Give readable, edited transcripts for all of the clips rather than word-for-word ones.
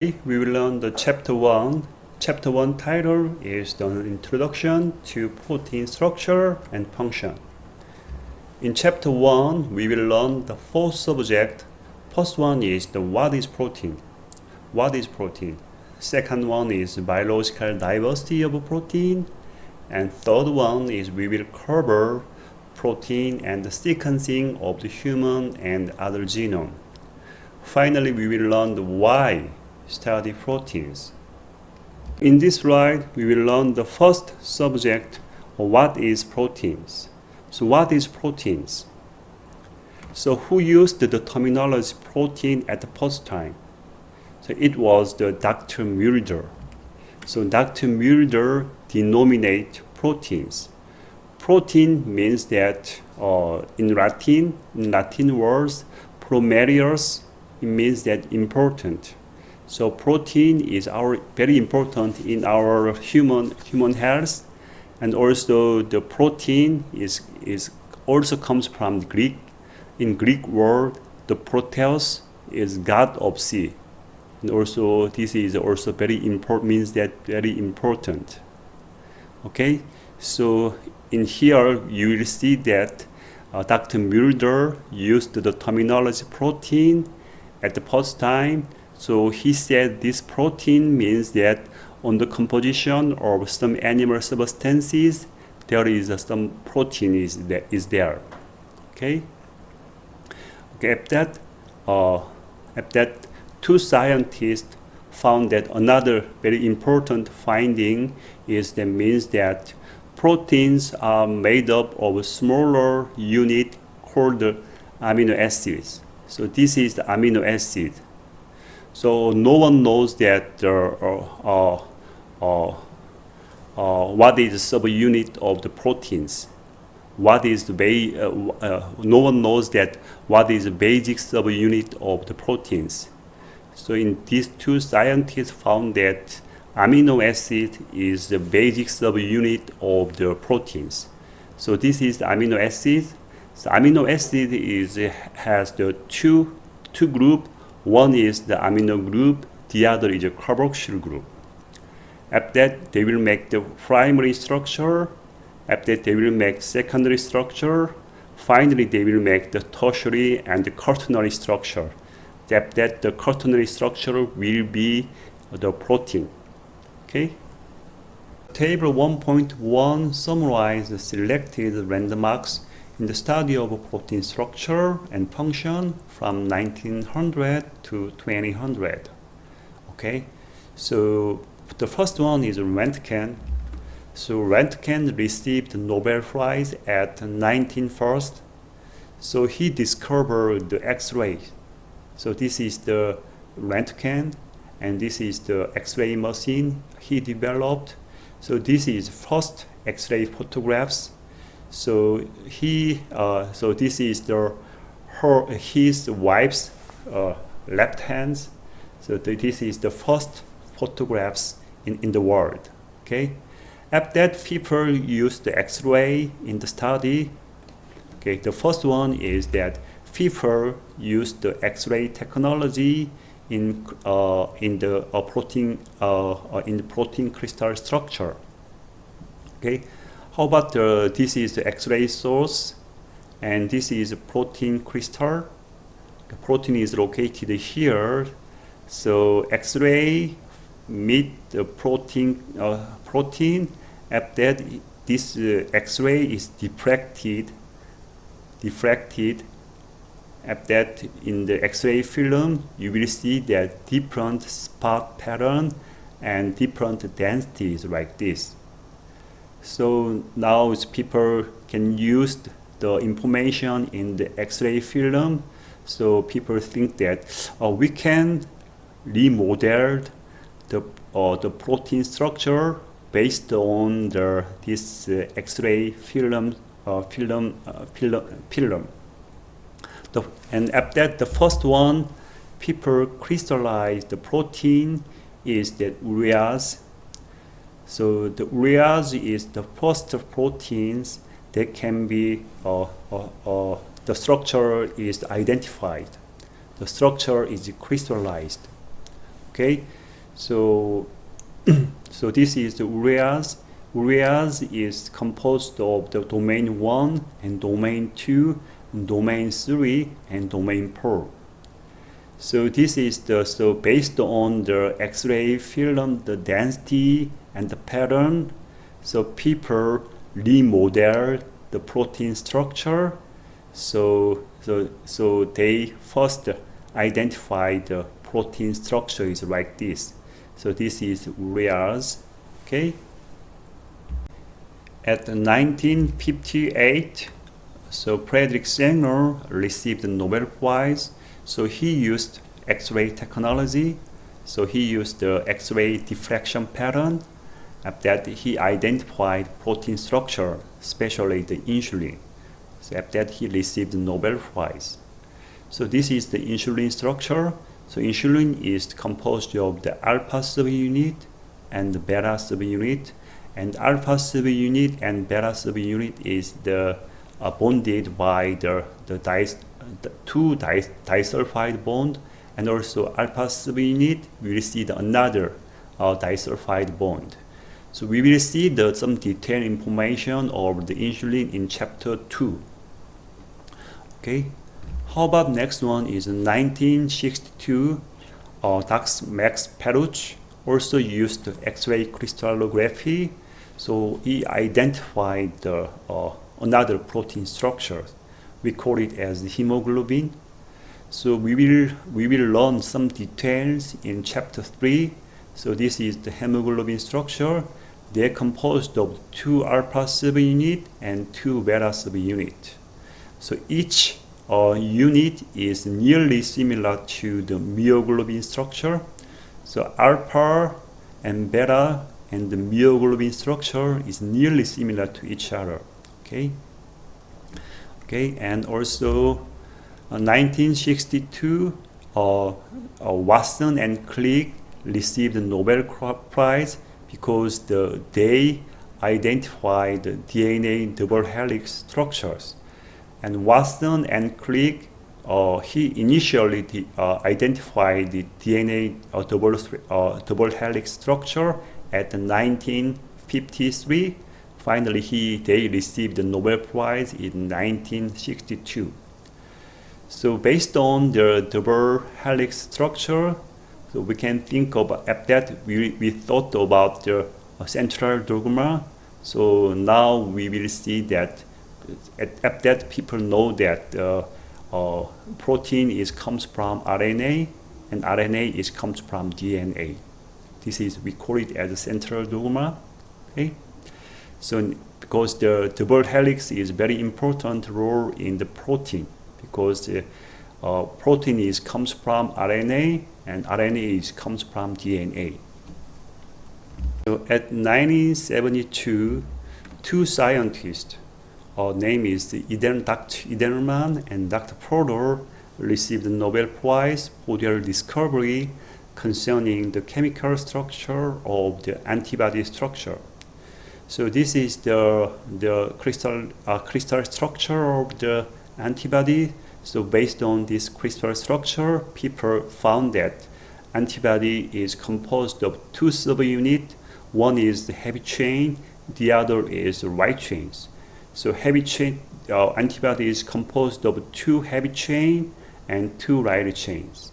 We will learn the chapter 1. Chapter 1 title is the Introduction to Protein Structure and Function. In chapter 1, we will learn the 4 subjects. First one is the what is protein? What is protein? Second one is biological diversity of protein. And third one is we will cover protein and the sequencing of the human and other genome. Finally, we will learn the why study proteins. In this slide, we will learn the first subject, what is proteins. So what is proteins? So who used the terminology protein at the first time? So it was the Dr. Mulder. So Dr. Mulder denominate proteins. Protein means that in Latin words, promerius, it means that important. So protein is very important in our human health, and also the protein is also comes from the Greek. In Greek word, the proteus is god of sea, and also this is also very important, means that very important. Okay, so in here you will see that Dr. Mulder used the terminology protein at the first time. So he said this protein means that on the composition of some animal substances, there is some protein is there. Okay. After that, two scientists found that another very important finding is that means that proteins are made up of a smaller unit called amino acids. So this is the amino acid. So no one knows that what is the subunit of the proteins. What is the no one knows that what is the basic subunit of the proteins. So in these two scientists found that amino acid is the basic subunit of the proteins. So this is the amino acid. So amino acid has the two groups. One is the amino group, the other is a carboxyl group. After that, they will make the primary structure. After that, they will make secondary structure. Finally, they will make the tertiary and the quaternary structure. After that, the quaternary structure will be the protein. Okay. Table 1.1 summarizes the selected landmarks in the study of protein structure and function from 1900 to 2000. Okay, so the first one is Röntgen. So Röntgen received the Nobel Prize at 1901. So he discovered the X-ray. So this is the Röntgen, and this is the X-ray machine he developed. So this is first X-ray photographs. So so this is his wife's left hand. So this is the first photographs in the world. Okay, after that, people used the X-ray in the study. Okay, the first one is that people used the X-ray technology in the protein crystal structure. Okay. How about this is the X-ray source, and this is a protein crystal. The protein is located here. So X-ray meet the protein. After that, this X-ray is diffracted. After that, in the X-ray film, you will see that different spot pattern and different densities like this. So now people can use the information in the X-ray film. So people think that we can remodel the protein structure based on this X-ray film. And after that, the first one, people crystallize the protein is the urease. So the urease is the first proteins that can be, the structure is identified. The structure is crystallized. Okay, so so this is the urease. Urease is composed of the domain 1 and domain 2, domain 3, and domain 4. So this is so based on the X-ray film, the density and the pattern. So people remodel the protein structure. So they first identify the protein structure is like this. So this is urease. Okay. At 1958, so Frederick Sanger received the Nobel Prize. So he used X-ray technology. So he used the X-ray diffraction pattern. After that, he identified protein structure, especially the insulin. So after that, he received the Nobel Prize. So this is the insulin structure. So insulin is composed of the alpha subunit and the beta subunit. And alpha subunit and beta subunit is the bonded by the two disulfide bond, and also alpha subunit we will see another disulfide bond. So we will see some detailed information of the insulin in chapter 2. Okay, how about next one is 1962. Dr. Max Perutz also used X-ray crystallography. So he identified another protein structure. We call it as hemoglobin. So we will learn some details in chapter 3. So this is the hemoglobin structure. They're composed of 2 alpha subunit and 2 beta subunit. So each unit is nearly similar to the myoglobin structure. So alpha and beta and the myoglobin structure is nearly similar to each other. Okay. Okay, and also 1962, Watson and Crick received the Nobel Prize because they identified the DNA double helix structures. And Watson and Crick, he initially identified the DNA double helix structure at 1953. Finally, they received the Nobel Prize in 1962. So based on the double helix structure, so we can think of, at that we thought about the central dogma. So now we will see that at that people know that protein comes from RNA, and RNA comes from DNA. This is, we call it as a central dogma. Okay. So because the double helix is very important role in the protein, because protein comes from RNA and RNA comes from DNA. So at 1972, 2 scientists, name is Dr. Edelman and Dr. Prodor, received the Nobel Prize for their discovery concerning the chemical structure of the antibody structure. So this is the crystal structure of the antibody. So based on this crystal structure, people found that antibody is composed of 2 subunits. One is the heavy chain, the other is the light chains. So heavy chain antibody is composed of 2 heavy chain and 2 light chains.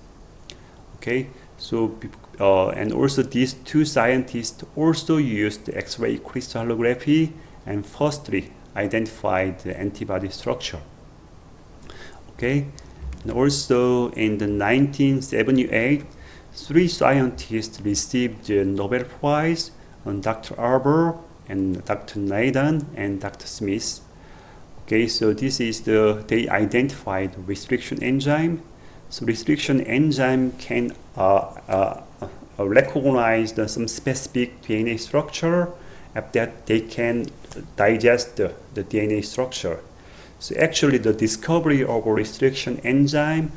Okay, so and also these 2 scientists also used the X-ray crystallography and firstly identified the antibody structure. Okay, and also in the 1978, 3 scientists received the Nobel Prize, Dr. Arbour and Dr. Nathan and Dr. Smith. Okay, so this is they identified restriction enzyme. So restriction enzyme can recognize some specific DNA structure, after that they can digest the DNA structure. So actually the discovery of a restriction enzyme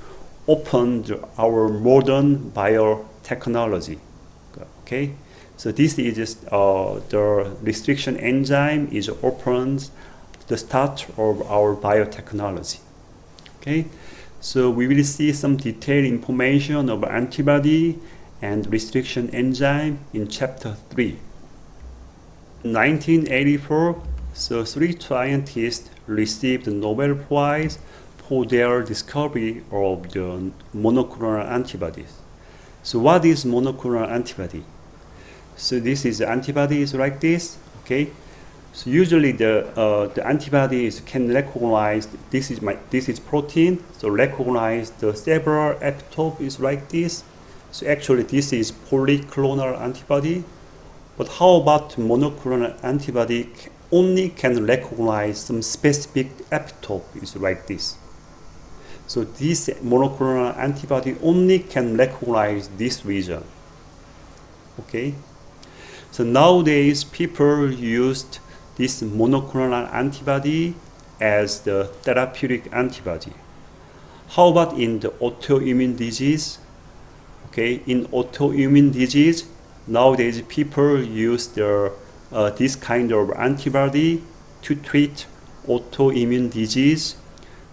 opened our modern biotechnology. Okay, so this is just, the restriction enzyme opens the start of our biotechnology. Okay, so we will see some detailed information of antibody and restriction enzyme in chapter 3. In 1984, so 3 scientists received the Nobel Prize for their discovery of the monoclonal antibodies. So what is monoclonal antibody? So this is antibodies like this, okay? So usually the antibodies can recognize this is protein, so recognize the several epitope is like this. So actually this is polyclonal antibody. But how about monoclonal antibody only can recognize some specific epitope is like this. So this monoclonal antibody only can recognize this region. Okay. So nowadays people used this monoclonal antibody as the therapeutic antibody. How about in the autoimmune disease? Okay, in autoimmune disease, nowadays people use this kind of antibody to treat autoimmune disease.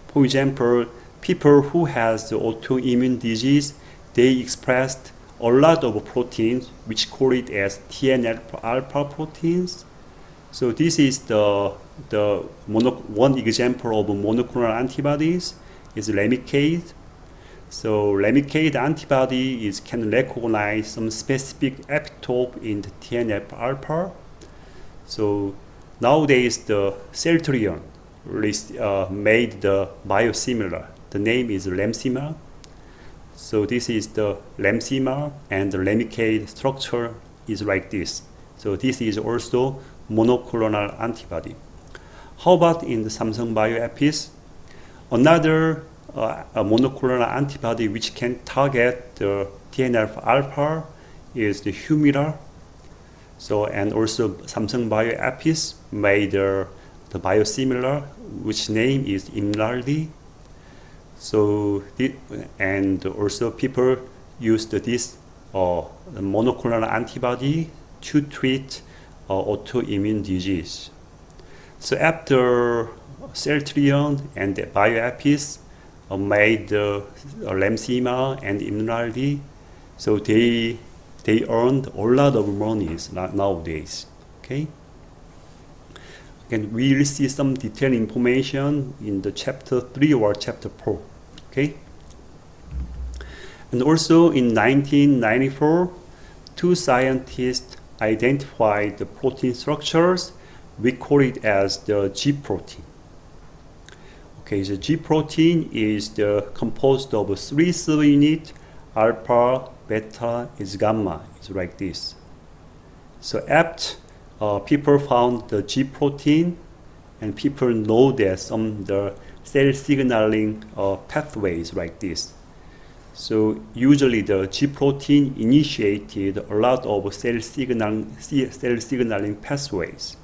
For example, people who has the autoimmune disease, they expressed a lot of proteins which call it as TNF-alpha proteins. So this is one example of monoclonal antibodies is Remicade. So Remicade antibody can recognize some specific epitope in the TNF-alpha. So nowadays the Celtrion made the biosimilar. The name is Remsima. So this is the Remsima, and the Remicade structure is like this. So this is also monoclonal antibody. How about in the Samsung Bioepis? Another monoclonal antibody which can target the TNF-alpha is the Humira. So and also Samsung Bioepis made the biosimilar, which name is Imraldi. So and also people used this monoclonal antibody to treat autoimmune disease. So after Celtrion and Bioepis made Remsima and Imraldi, so they earned a lot of monies nowadays. Okay. And we will see some detailed information in the chapter 3 or chapter 4. Okay. And also in 1994, 2 scientists identified the protein structures. We call it as the G protein. Okay, the G protein is composed of 3 subunits: alpha, beta, is gamma. It's like this. So after people found the G protein, and people know that some the cell signaling pathways like this. So usually the G protein initiated a lot of cell signaling pathways.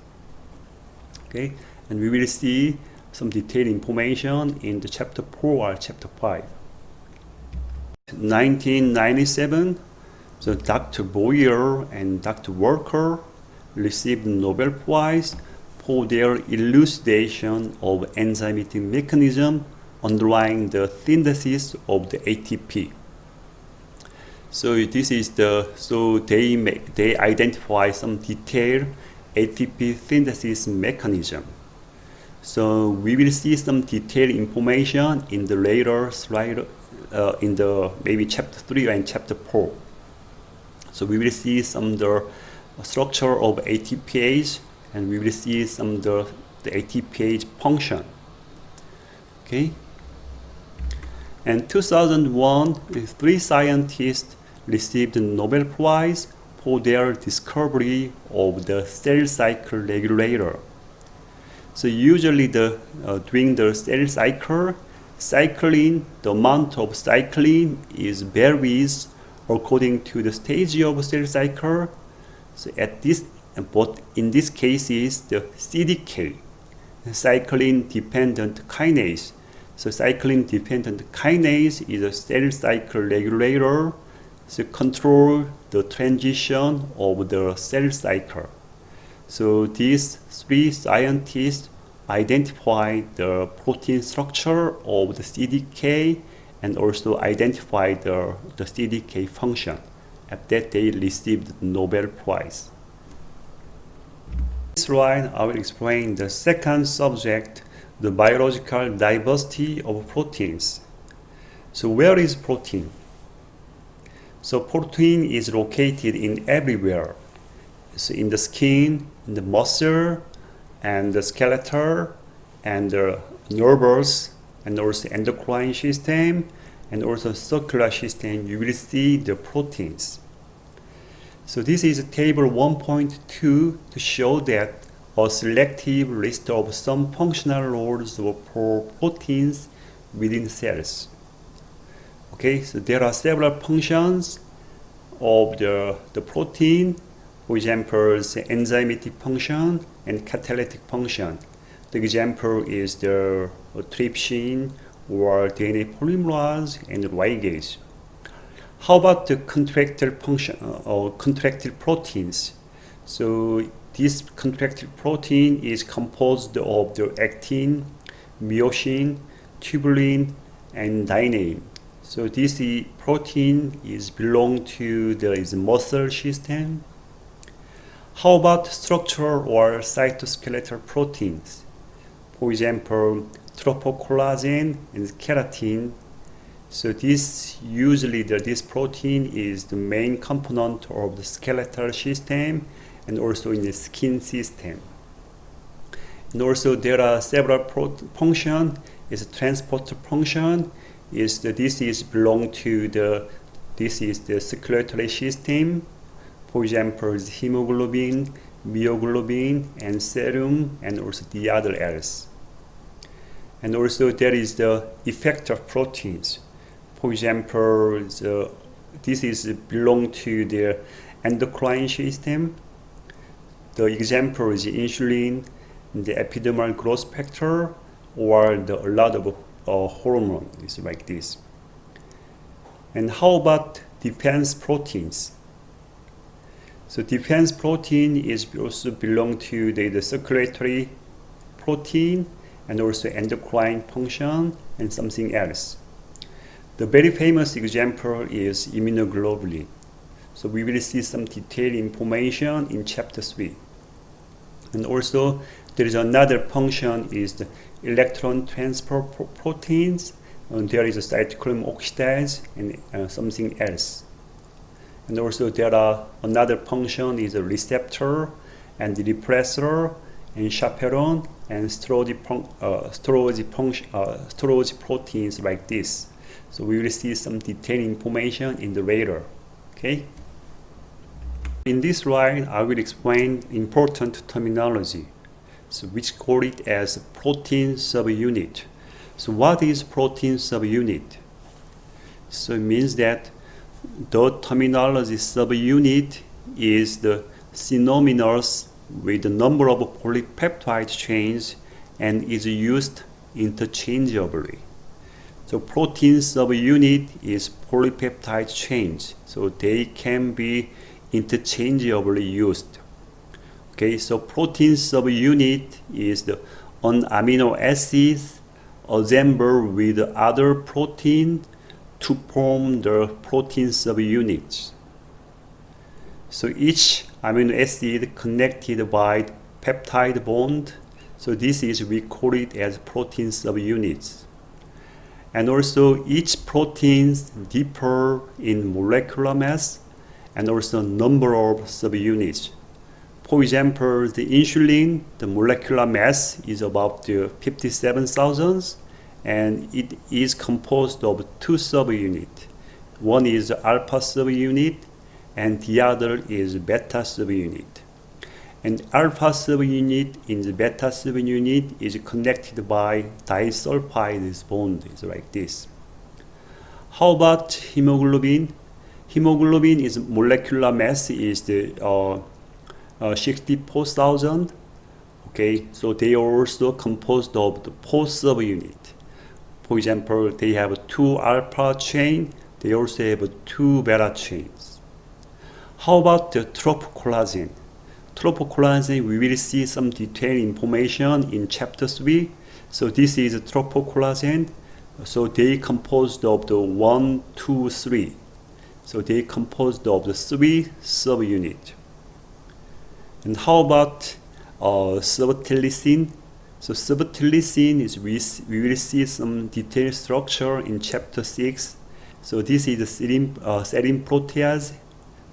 Okay, and we will see some detailed information in the chapter 4 or chapter 5. 1997, so Dr. Boyer and Dr. Walker received the Nobel Prize for their elucidation of enzymatic mechanism underlying the synthesis of the ATP. So this is they identify some detailed ATP synthesis mechanism. So we will see some detailed information in the later slide, in the maybe chapter 3 and chapter 4. So we will see some the structure of ATPase, and we will see some the ATPase function. Okay. And 2001, 3 scientists received the Nobel Prize for their discovery of the cell cycle regulator. So usually during the cell cycle, the amount of cyclin varies according to the stage of cell cycle. So but in this case is the CDK, cyclin dependent kinase. So cyclin dependent kinase is a cell cycle regulator to control the transition of the cell cycle. So these 3 scientists identified the protein structure of the CDK and also identified the CDK function. after they received the Nobel Prize. In this slide, I will explain the second subject, the biological diversity of proteins. So where is protein? So protein is located in everywhere. So in the skin, in the muscle, and the skeletal, and the nervous, and also endocrine system, and also circular system, you will see the proteins. So this is table 1.2 to show that a selective list of some functional roles for proteins within cells. Okay, so there are several functions of the protein, for example, the enzymatic function and catalytic function. The example is the trypsin or DNA polymerase and ligase. How about the contractile function or contractile proteins? So this contractile protein is composed of the actin, myosin, tubulin, and dynein. So this protein belong to the muscle system. How about structural or cytoskeletal proteins? For example, tropocollagen and keratin. So this protein is the main component of the skeletal system and also in the skin system. And also there are several functions. It's a transporter function. This belong to the circulatory system. For example, hemoglobin, myoglobin, and serum, and also the other L's. And also there is the effector proteins. For example, this belong to the endocrine system. The example is insulin, the epidermal growth factor, or a lot of hormones like this. And how about defense proteins? So defense protein also belong to the circulatory protein and also endocrine function and something else. The very famous example is immunoglobulin. So we will see some detailed information in chapter 3. And also there is another function is the electron transfer proteins. And there is a cytochrome oxidase and something else. And also there are another function is a receptor and the repressor and chaperone and storage proteins like this. So we will see some detailed information in the later. Okay. In this slide, I will explain important terminology, so which call it as protein subunit. So what is protein subunit? So it means that the terminology subunit is the synonymous with the number of polypeptide chains and is used interchangeably. So protein subunit is polypeptide chains, so they can be interchangeably used. Okay, so protein subunit is an amino acids assembled with other protein to form the protein subunits. So each amino acid connected by peptide bond. So we call it as protein subunits. And also each proteins differ in molecular mass and also number of subunits. For example, the insulin, the molecular mass is about 57,000 and it is composed of two subunits. One is alpha subunit and the other is beta subunit. And alpha subunit in the beta subunit is connected by disulfide bond, is like this. How about hemoglobin? Hemoglobin is molecular mass is 64,000. Okay, so they are also composed of the four subunits. For example, they have two alpha chain. They also have two beta chains. How about the tropocollagen? Tropocollagen, we will see some detailed information in chapter 3. So this is tropocollagen. So they composed of the 1, 2, 3. So they composed of the 3 subunits. And how about subtilisin? So subtilisin is we will see some detailed structure in chapter 6. So this is the serine protease.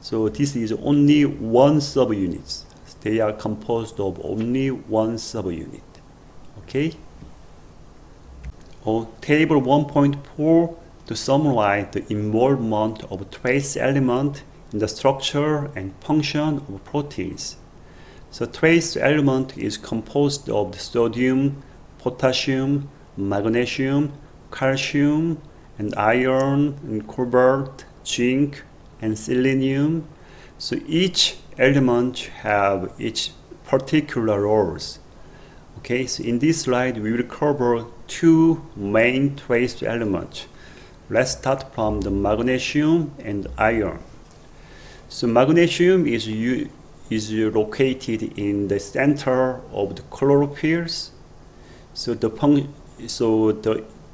So this is only one subunit. They are composed of only one subunit. Okay. Table 1.4 to summarize the involvement of trace element in the structure and function of proteins. So trace element is composed of the sodium, potassium, magnesium, calcium, and iron, and cobalt, zinc, and selenium. So each element have each particular roles. Okay, so in this slide we will cover 2 main trace elements. Let's start from the magnesium and iron. So magnesium is located in the center of the chlorophylls.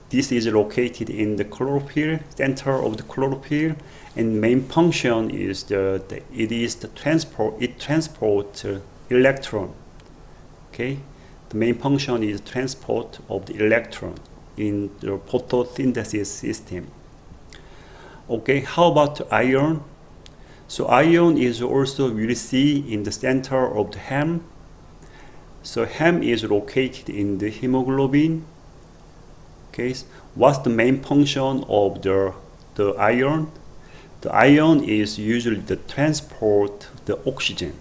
This is located in the chlorophyll, center of the chlorophyll, and main function is it transports electron. Okay, the main function is transport of the electron in the photosynthesis system. Okay, how about iron? So iron is also we will see in the center of the hem. So hem is located in the hemoglobin. Okay, what's the main function of the iron? The iron is usually the transport the oxygen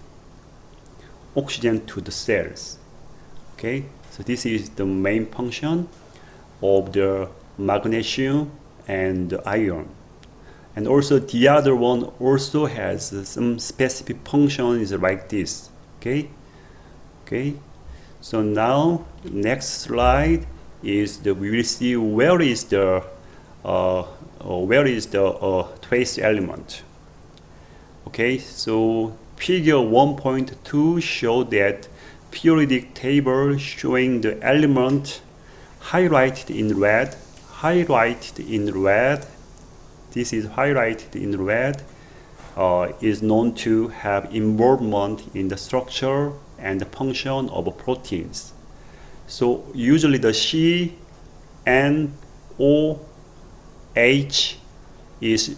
to the cells. Okay, so this is the main function of the magnesium and the iron. And also the other one also has some specific functions like this. Okay. So now next slide is we will see where is the trace element. Okay. So figure 1.2 show that periodic table showing the element highlighted in red. This is highlighted in red, is known to have involvement in the structure and the function of proteins. So usually the C, N, O, H is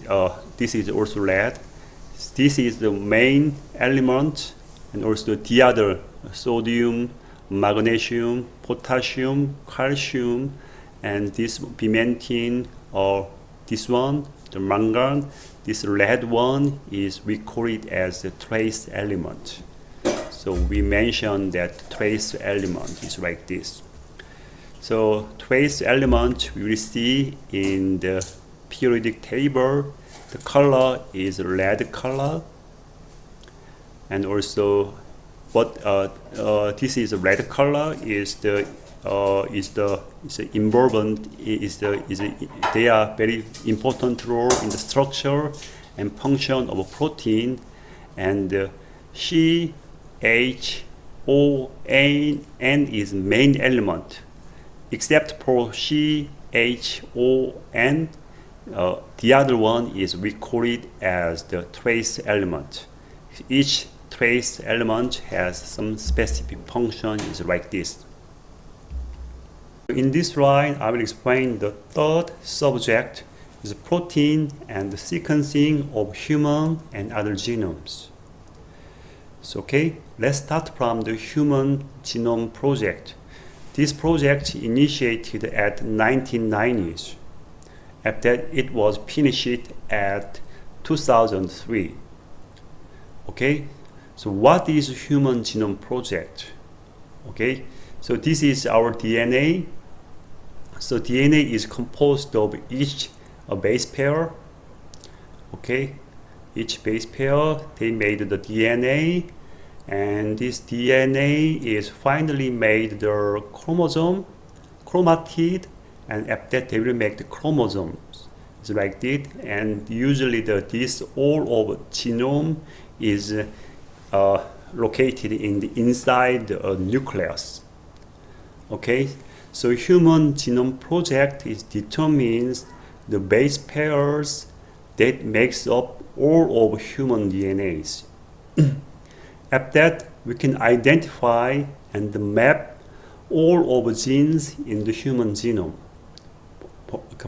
this is also red. This is the main element, and also the other sodium, magnesium, potassium, calcium, and this pimentin or this one, the mangan, this red one is we call it as the trace element. So we mentioned that trace element is like this. So trace element we will see in the periodic table. The color is red color, and also this is a red color is the involvement they are very important role in the structure and function of a protein, and C, H, O, N is main element, except for C, H, O, N. The other one is we call it as the trace element. Each trace element has some specific function is like this. In this slide, I will explain the third subject is protein and the sequencing of human and other genomes. So okay, let's start from the Human Genome Project. This project initiated at 1990s. After it was finished at 2003. Okay, so what is Human Genome Project? Okay, so this is our DNA. So DNA is composed of each base pair. Okay, each base pair they made the DNA, and this DNA is finally made the chromosome, chromatid, and after that they will make the chromosomes. It's like this, and usually this all of genome is located in the inside the nucleus. Okay, so Human Genome Project determines the base pairs, that makes up all of human DNAs. After that, we can identify and map all of genes in the human genome.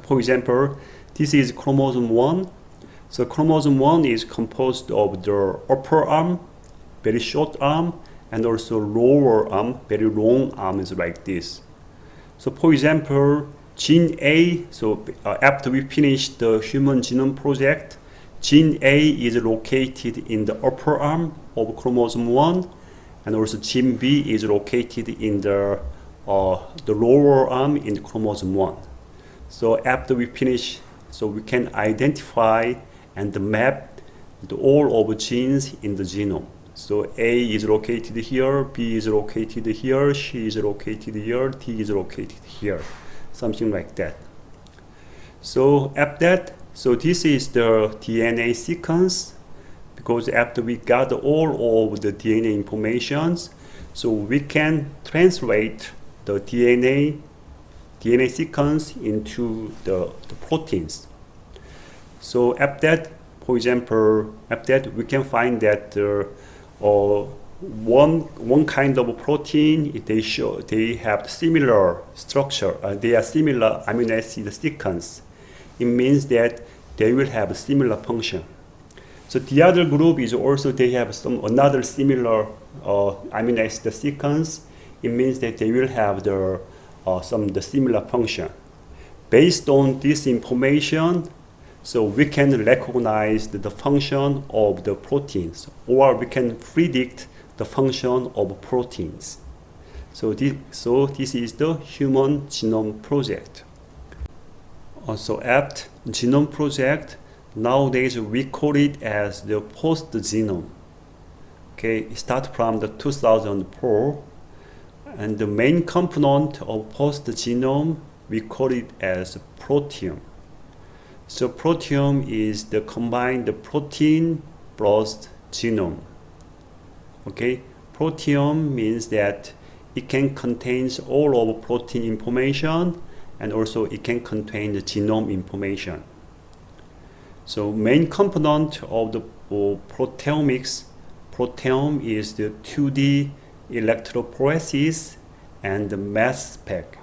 For example, this is chromosome 1. So chromosome 1 is composed of the upper arm, very short arm, and also lower arm, very long arms like this. So for example, gene A, so after we finish the Human Genome Project, gene A is located in the upper arm of chromosome 1, and also gene B is located in the lower arm in chromosome 1. So after we finish, so we can identify and map all of genes in the genome. So A is located here, B is located here, C is located here, T is located here, something like that. So after that, so this is the DNA sequence, because after we got all of the DNA informations, so we can translate the DNA sequence into the proteins. So after that, for example, after that we can find that one kind of protein, they have similar structure, they are similar amino acid sequence. It means that they will have a similar function. So the other group is also they have another similar amino acid sequence. It means that they will have the similar function. Based on this information, so we can recognize the function of the proteins, or we can predict the function of proteins. So this is the Human Genome Project. Also, after Genome Project, nowadays we call it as the post-genome. Okay, it starts from the 2004, and the main component of post-genome, we call it as proteome. So proteome is the combined protein plus genome. Okay, proteome means that it can contain all of protein information, and also it can contain the genome information. So main component of the proteomics, proteome is the 2D electrophoresis and the mass spec.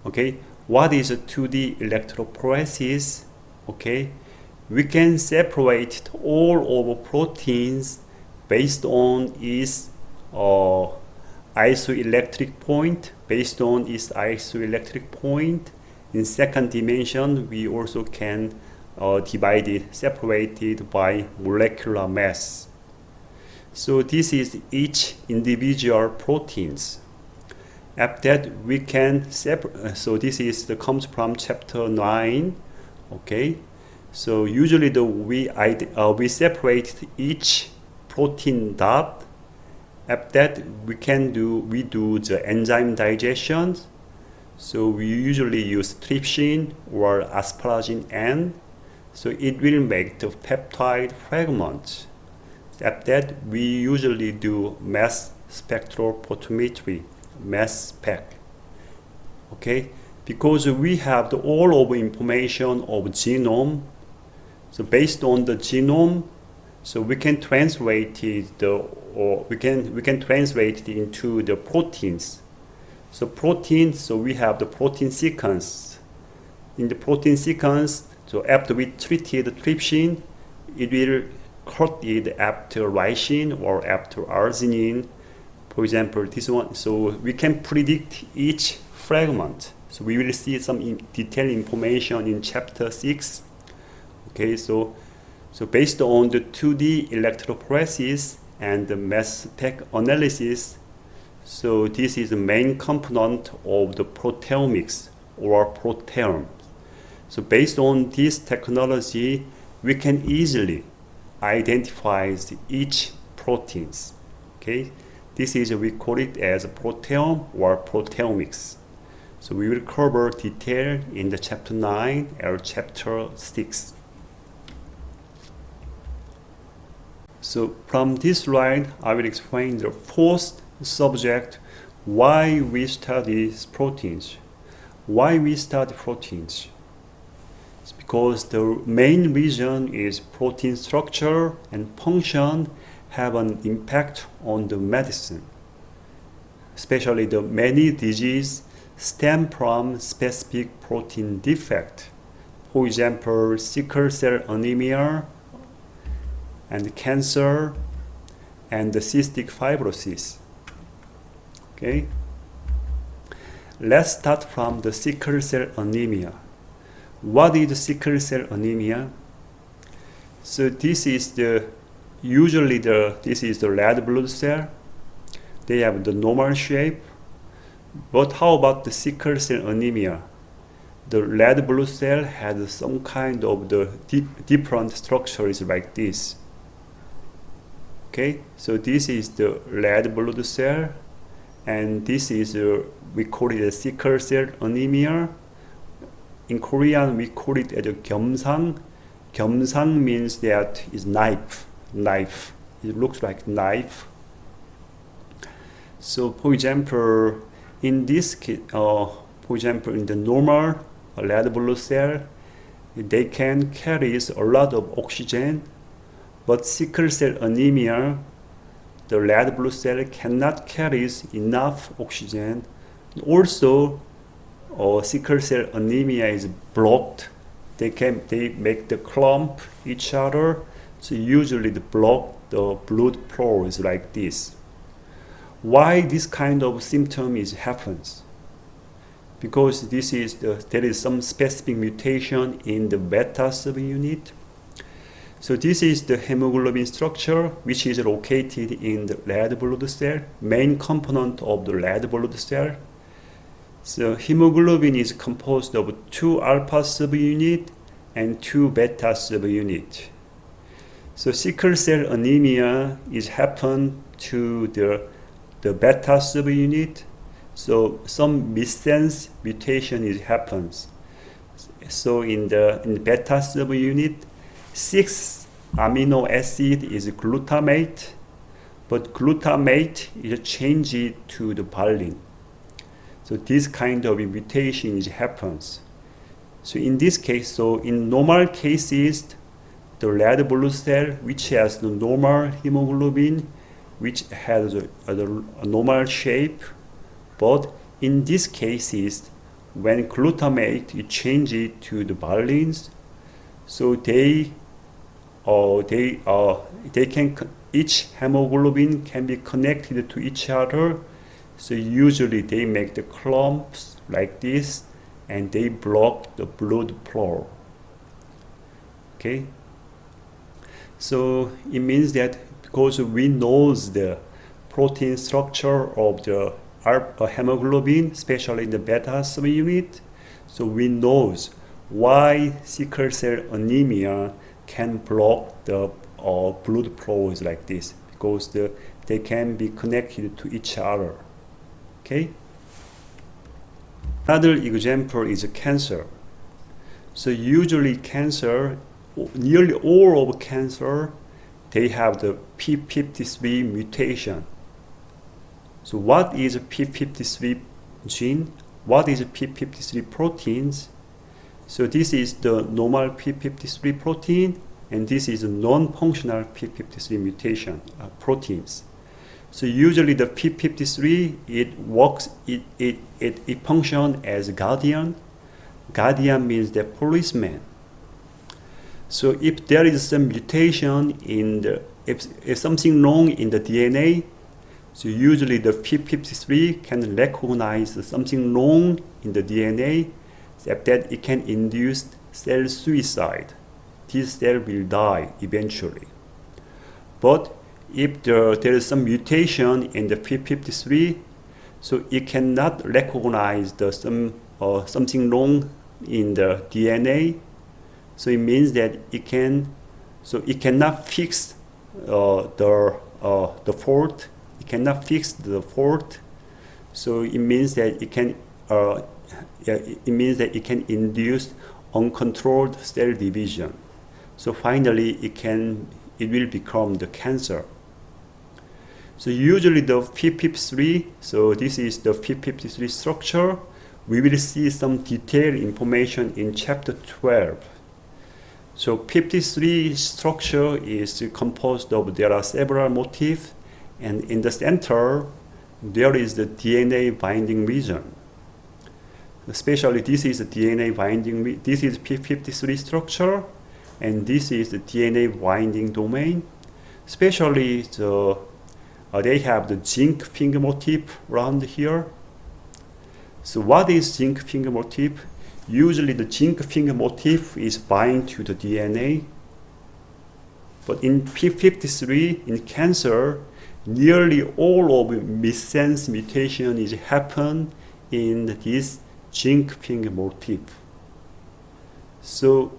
Okay, what is a 2D electrophoresis? Okay, we can separate all of proteins based on its isoelectric point. Based on its isoelectric point, in second dimension, we also can divide it, separate it by molecular mass. So this is each individual proteins. After that, we can separate. So this is comes from chapter 9. Okay, so usually we separate each protein dot. After that, we do the enzyme digestion. So we usually use trypsin or asparagine N. So it will make the peptide fragments. After that, we usually do mass spectrophotometry, mass spec. Okay, because we have all of information of genome. So based on the genome, so we can translate it we can translate it into the proteins. So proteins, so we have the protein sequence. In the protein sequence, so after we treated the trypsin, it will cut it after lysine or after arginine. For example, this one, so we can predict each fragment. So we will see some detailed information in chapter 6. Okay, so based on the 2D electrophoresis and the mass spec analysis, so this is the main component of the proteomics or proteome. So based on this technology, we can easily identify each proteins. Okay, this is, we call it as a proteome or proteomics. So we will cover detail in the chapter 9 or chapter 6. So from this slide, I will explain the fourth subject, why we study proteins. Why we study proteins? It's because the main reason is protein structure and function have an impact on the medicine. Especially the many diseases stem from specific protein defect. For example, sickle cell anemia and cancer and the cystic fibrosis. Okay. Let's start from the sickle cell anemia. What is sickle cell anemia? So this is the red blood cell. They have the normal shape. But how about the sickle cell anemia? The red blood cell has some kind of the different structures like this. Okay, so this is the red blood cell, and this is we call it a sickle cell anemia. In Korean, we call it as a 겸상. 겸상 means that is knife. It looks like knife. So, for example, in this case, for example, in the normal red blood cell, they can carry a lot of oxygen, but sickle cell anemia, the red blood cell cannot carry enough oxygen. Also, sickle cell anemia is blocked. They make the clump each other. So usually they block the blood flows like this. Why this kind of symptom happens? Because there is some specific mutation in the beta subunit. So this is the hemoglobin structure, which is located in the red blood cell, main component of the red blood cell. So hemoglobin is composed of 2 alpha subunit and 2 beta subunit. So sickle cell anemia happen to the beta subunit. So some missense mutation happens. So in the beta subunit, 6 amino acid is glutamate, but glutamate is changed to the valine. So this kind of mutation happens. So in this case, so in normal cases, the red blood cell, which has the normal hemoglobin, which has a normal shape, but in these cases, when glutamate is changed to the valines, so each hemoglobin can be connected to each other. So usually they make the clumps like this, and they block the blood flow. Okay. So it means that because we know the protein structure of the hemoglobin, especially in the beta subunit, so we know why sickle cell anemia can block the blood flows like this, because they can be connected to each other. Okay. Another example is cancer. So usually cancer, nearly all of cancer, they have the p53 mutation. So what is a p53 gene? What is a p53 proteins? So this is the normal p53 protein, and this is a non-functional p53 mutation proteins. So usually the p53, it functions as guardian. Guardian means the policeman. So if there is some mutation if something wrong in the DNA, so usually the p53 can recognize something wrong in the DNA, except that it can induce cell suicide. This cell will die eventually. But if there is some mutation in the p53, so it cannot recognize something wrong in the DNA. So it means that it cannot fix the fault. It cannot fix the fault. So it means that it can induce uncontrolled cell division. So finally, it will become the cancer. So usually the p53, so this is the p53 structure. We will see some detailed information in chapter 12. So 53 structure is composed of, there are several motifs, and in the center there is the DNA binding region. Especially this is the DNA binding, this is P53 structure, and this is the DNA binding domain. Especially they have the zinc finger motif around here. So what is zinc finger motif? Usually the zinc finger motif is bind to the DNA. But in P53, in cancer, nearly all of missense mutation is happen in this zinc finger motif. So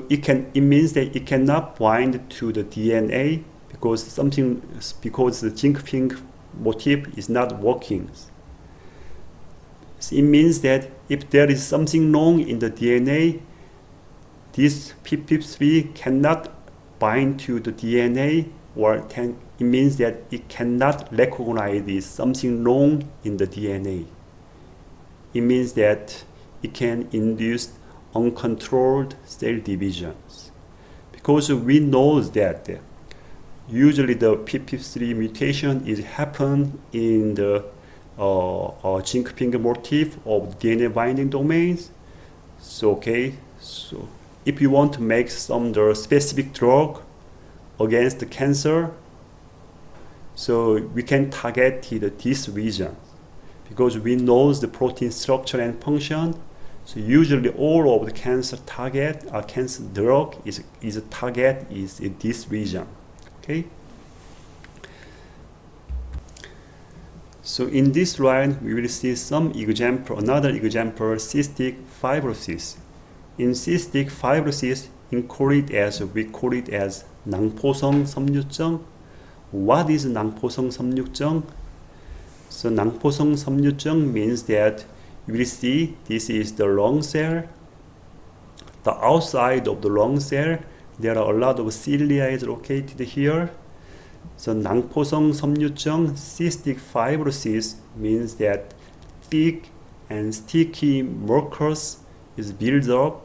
it means that it cannot bind to the DNA because the zinc finger motif is not working. So it means that if there is something wrong in the DNA, this P53 cannot bind to the DNA, it means that it cannot recognize this something wrong in the DNA. It means that it can induce uncontrolled cell divisions. Because we know that usually the P53 mutation is happen in the zinc finger motif of DNA binding domains. So if you want to make some specific drug against the cancer, so we can target this region because we know the protein structure and function. So usually all of the cancer drug is target is in this region. Okay. So in this slide, we will see another example, cystic fibrosis. In cystic fibrosis, we call it as 낭포성 섬유증. What is 낭포성 섬유증? So 낭포성 섬유증 means that you will see this is the lung cell. The outside of the lung cell, there are a lot of cilia is located here. So 낭포성 섬유증, cystic fibrosis means that thick and sticky mucus is built up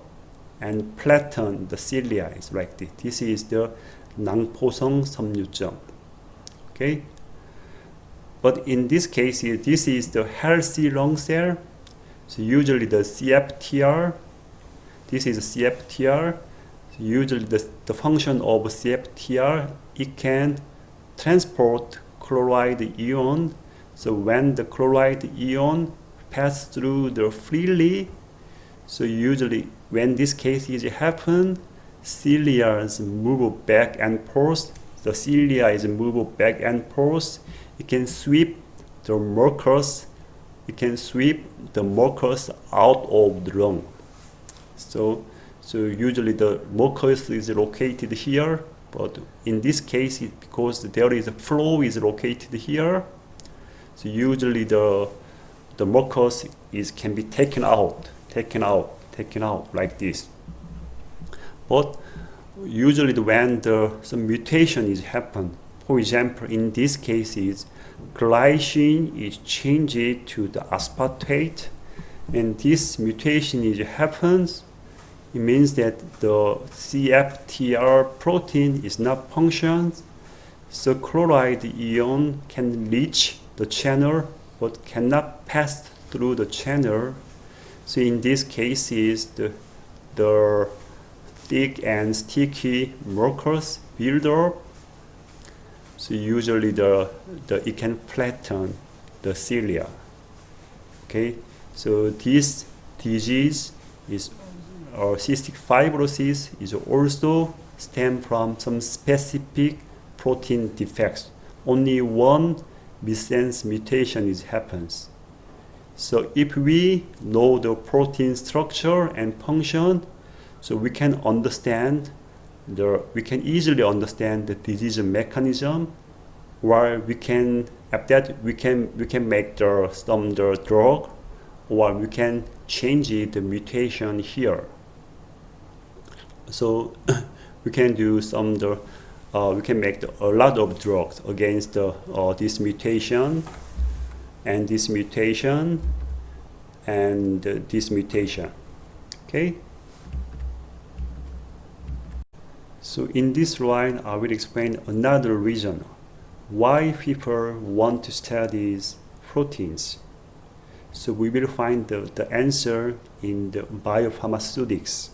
and flatten the cilia is like this. This is the 낭포성 섬유증. Okay. But in this case, this is the healthy lung cell. So usually the CFTR, this is CFTR. So usually the function of CFTR, it can transport chloride ion. So when the chloride ion pass through the freely, so usually when this case is happen, cilia move back and forth. The cilia is moved back and forth. It can sweep the mucus. It can sweep the mucus out of the lung. So usually the mucus is located here, but in this case, because there is a flow is located here, so usually the mucus can be taken out like this. But usually when some mutation is happen, for example, in this case is glycine is changed to the aspartate, and this mutation happens. It means that the CFTR protein is not functions, so chloride ion can reach the channel but cannot pass through the channel. So in this case is the thick and sticky mucus build up. So usually it can flatten the cilia. Okay, so this disease is cystic fibrosis is also stem from some specific protein defects. Only one missense mutation happens. So if we know the protein structure and function, so we can easily understand the disease mechanism, or we can make some drug, or we can change the mutation here. So we can do we can make a lot of drugs against this mutation and this mutation and this mutation. Okay. So in this slide, I will explain another reason why people want to study proteins. So we will find the answer in the biopharmaceutics.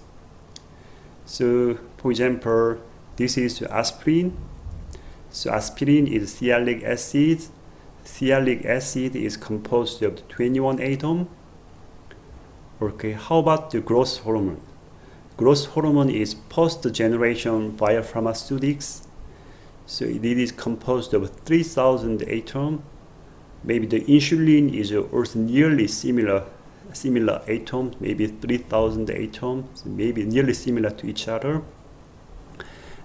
So for example, this is aspirin. So aspirin is sialic acid. Sialic acid is composed of 21 atoms. Okay, how about the growth hormone? Growth hormone is post-generation biopharmaceutics. So it is composed of 3,000 atoms. Maybe the insulin is also nearly similar atoms, maybe 3,000 atoms, maybe nearly similar to each other.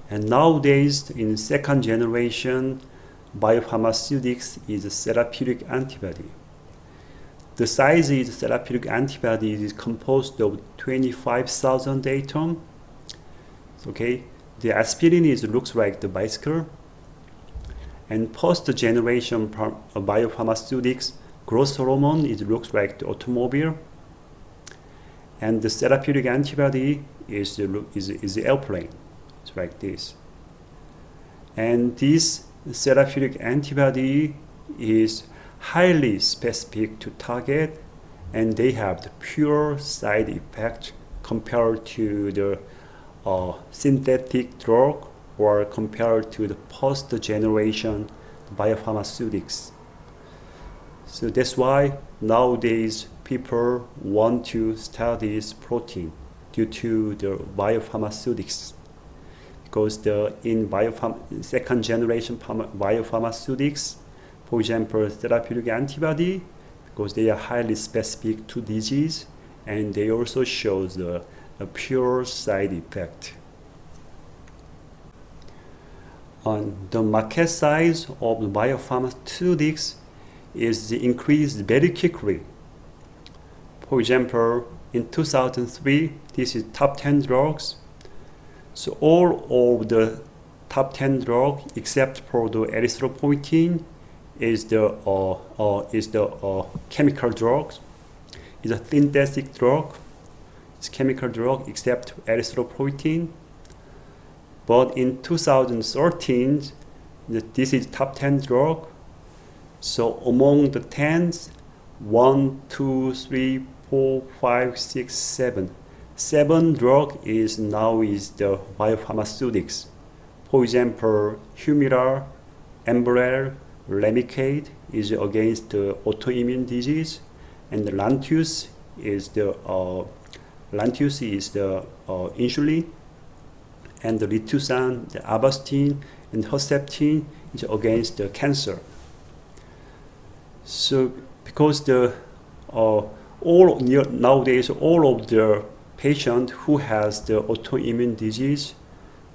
And nowadays, in second generation, biopharmaceutics is a therapeutic antibody. The size is therapeutic antibody is composed of 25,000 atoms. Okay, the aspirin looks like the bicycle. And post-generation biopharmaceutics, growth hormone looks like the automobile. And the therapeutic antibody is the airplane. It's like this. And this therapeutic antibody is highly specific to target, and they have the pure side effect compared to the synthetic drug or compared to the post-generation biopharmaceutics. So that's why nowadays people want to study protein due to the biopharmaceutics. Because in second generation biopharmaceutics, for example, therapeutic antibody, because they are highly specific to disease, and they also show the pure side effect. The market size of biopharmaceutics is increased very quickly. For example, in 2003, this is top 10 drugs. So all of the top 10 drugs, except for the erythropoietin, is the chemical drugs. It's a synthetic drug. It's chemical drug except erythropoietin. But in 2013, this is top 10 drug. So among the 10s, 1, 2, 3, 4, 5, 6, 7. 7 drug is the biopharmaceutics. For example, Humira, Enbrel, Remicade is against the autoimmune disease, and the Lantus is the insulin, and the Rituxan, the Avastin, and Herceptin is against the cancer. So because nowadays all of the patients who has the autoimmune disease,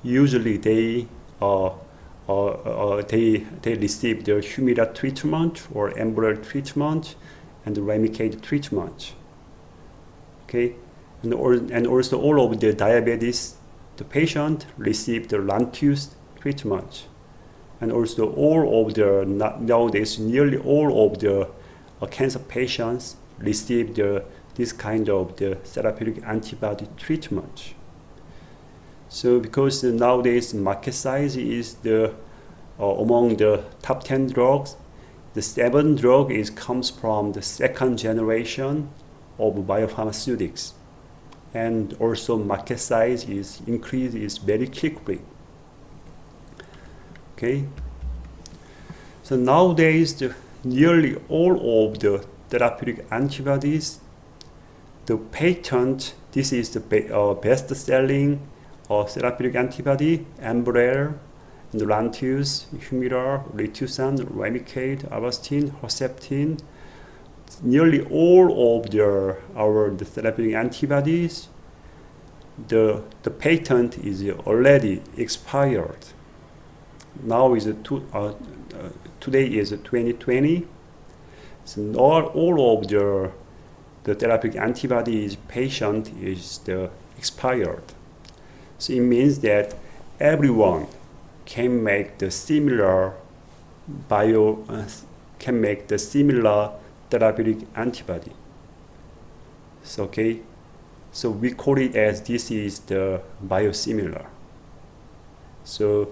usually they receive the Humira treatment or Enbrel treatment and the Remicade treatment. Okay, and also all of the diabetes, the patient receive the Lantus treatment, and also nowadays nearly all of the cancer patients receive this kind of the therapeutic antibody treatment. So because nowadays market size is among the top 10 drugs, the 7 drug comes from the second generation of biopharmaceutics, and also market size increases very quickly. Okay. So nowadays nearly all of the therapeutic antibodies, the patent, this is the best-selling therapeutic antibody, Enbrel, and Lantus, Humira, Rituxan, Remicade, Avastin, Herceptin. Nearly all of the therapeutic antibodies, the patent is already expired. Now today is 2020. So not all of the therapeutic antibodies patent is expired. So it means that everyone can make the similar therapeutic antibody. So, okay, so we call it as this is the biosimilar. So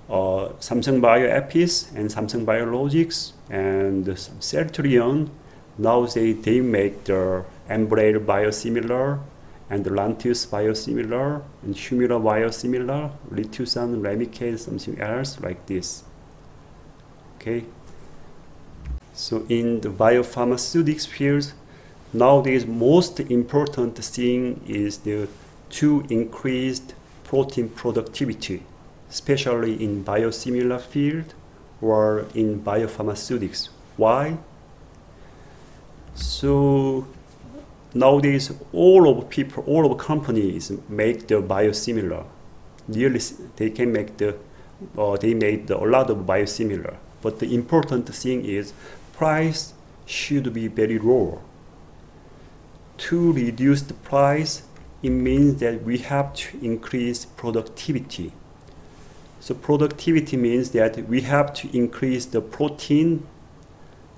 Samsung Bioepis and Samsung Biologics and Celltrion, now they make the Embraer biosimilar and the Lantheus biosimilar and Humira biosimilar, Rituxan, Remicade, something else like this. Okay. So in the biopharmaceutics field, nowadays most important thing is to increase protein productivity, especially in biosimilar field or in biopharmaceutics. Why? So nowadays all of companies make the biosimilar. Nearly they can make they made a lot of biosimilar. But the important thing is price should be very low. To reduce the price, it means that we have to increase productivity. So productivity means that we have to increase the protein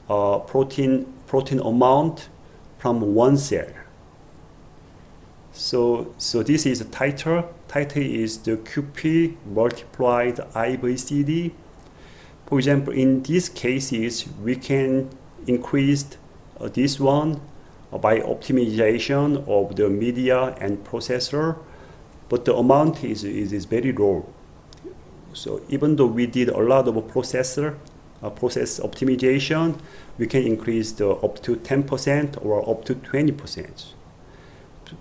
amount from one cell. So this is the titer. Titer is the QP multiplied IVCD. For example, in these cases, we can increase this one by optimization of the media and processor, but the amount is very low. So even though we did a lot of process optimization, we can increase up to 10% or up to 20%.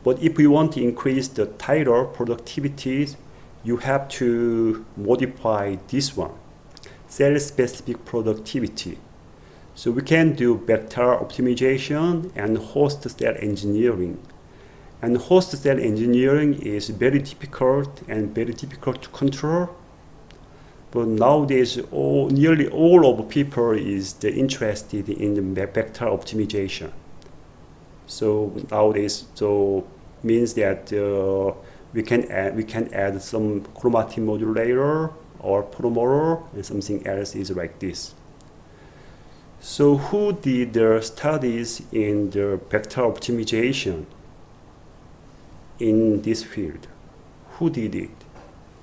But if we want to increase the titer productivity, you have to modify this one, cell-specific productivity. So we can do vector optimization and host cell engineering. And host cell engineering is very difficult to control. But nowadays, nearly all of people is interested in the vector optimization. So nowadays, means that we can add some chromatin modulator or promoter, and something else is like this. So who did the studies in the vector optimization in this field? Who did it?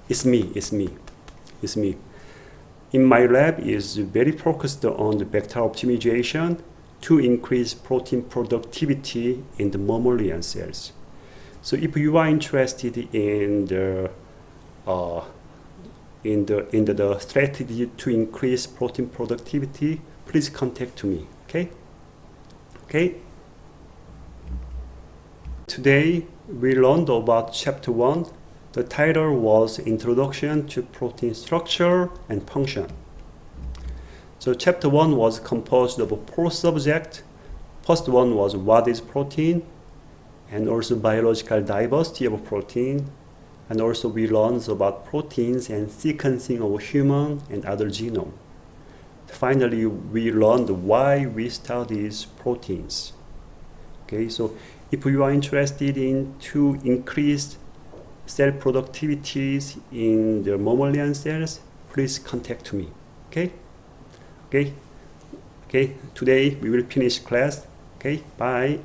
It's me. In my lab is very focused on the vector optimization to increase protein productivity in the mammalian cells. So if you are interested in the strategy to increase protein productivity, please contact me. Okay. Today we learned about chapter 1. The title was Introduction to Protein Structure and Function. So chapter 1 was composed of 4 subjects. First one was what is protein, and also biological diversity of protein, and also we learned about proteins and sequencing of human and other genome. Finally, we learned why we study proteins. Okay, so if you are interested in to increase cell productivities in the mammalian cells, please contact me. Okay. Today we will finish class. Okay, bye.